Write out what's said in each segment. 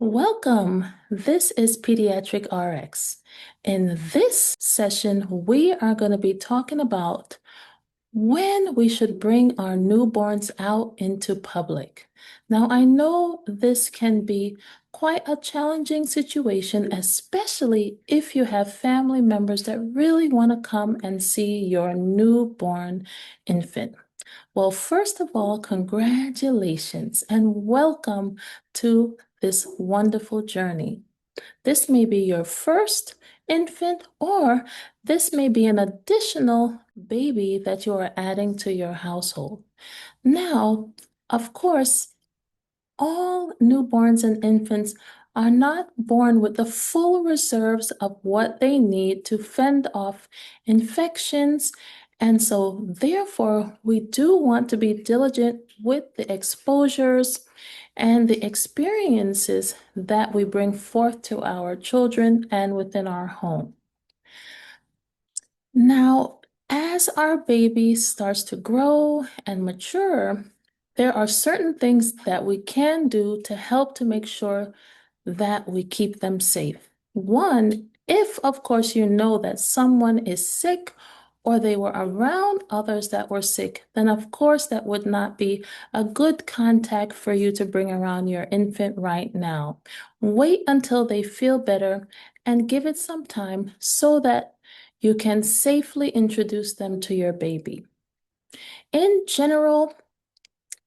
Welcome. This is Pediatric RX. In this session, we are going to be talking about when we should bring our newborns out into public. Now, I know this can be quite a challenging situation, especially if you have family members that really want to come and see your newborn infant. Well, first of all, congratulations and welcome to this wonderful journey. This may be your first infant, or this may be an additional baby that you are adding to your household. Now, of course, all newborns and infants are not born with the full reserves of what they need to fend off infections. And so, therefore, we do want to be diligent with the exposures and the experiences that we bring forth to our children and within our home. Now, as our baby starts to grow and mature, there are certain things that we can do to help to make sure that we keep them safe. One, if of course you know that someone is sick or they were around others that were sick, then of course that would not be a good contact for you to bring around your infant right now. Wait until they feel better and give it some time so that you can safely introduce them to your baby. In general,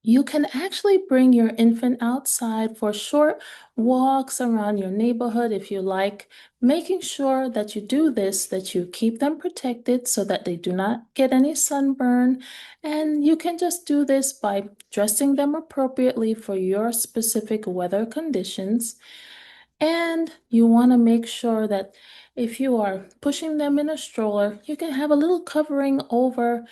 you can actually bring your infant outside for short walks around your neighborhood if you like, making sure that you do this, that you keep them protected so that they do not get any sunburn. And you can just do this by dressing them appropriately for your specific weather conditions. And you want to make sure that if you are pushing them in a stroller, you can have a little covering over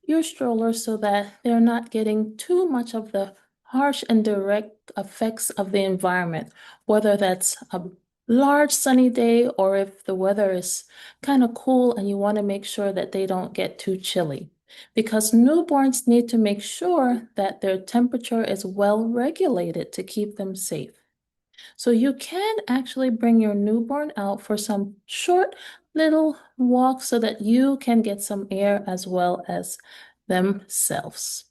your stroller so that they're not getting too much of the harsh and direct effects of the environment, whether that's a large sunny day or if the weather is kind of cool and you want to make sure that they don't get too chilly. Because newborns need to make sure that their temperature is well regulated to keep them safe. So you can actually bring your newborn out for some short little walks so that you can get some air as well as themselves.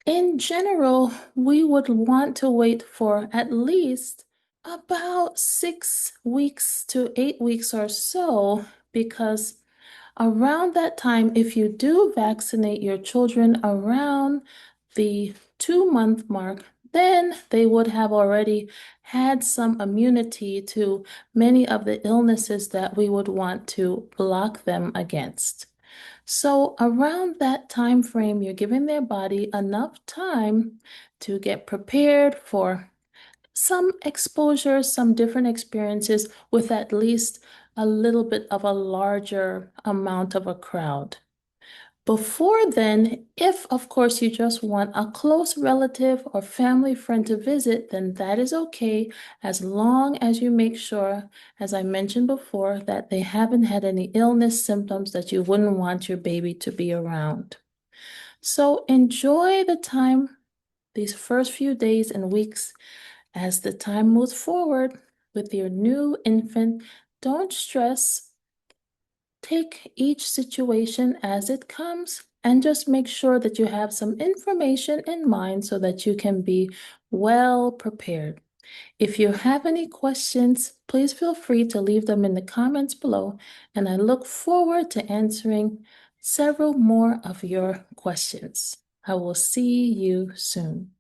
In general, we would want to wait for at least about 6 weeks to 8 weeks or so, because around that time, if you do vaccinate your children around the 2-month mark, then they would have already had some immunity to many of the illnesses that we would want to block them against. So around that time frame, you're giving their body enough time to get prepared for some exposure, some different experiences with at least a little bit of a larger amount of a crowd. Before then, if of course you just want a close relative or family friend to visit, then that is okay, as long as you make sure, as I mentioned before, that they haven't had any illness symptoms that you wouldn't want your baby to be around. So enjoy the time, these first few days and weeks. As the time moves forward with your new infant, don't stress. Take each situation as it comes and just make sure that you have some information in mind so that you can be well prepared. If you have any questions, please feel free to leave them in the comments below, and I look forward to answering several more of your questions. I will see you soon.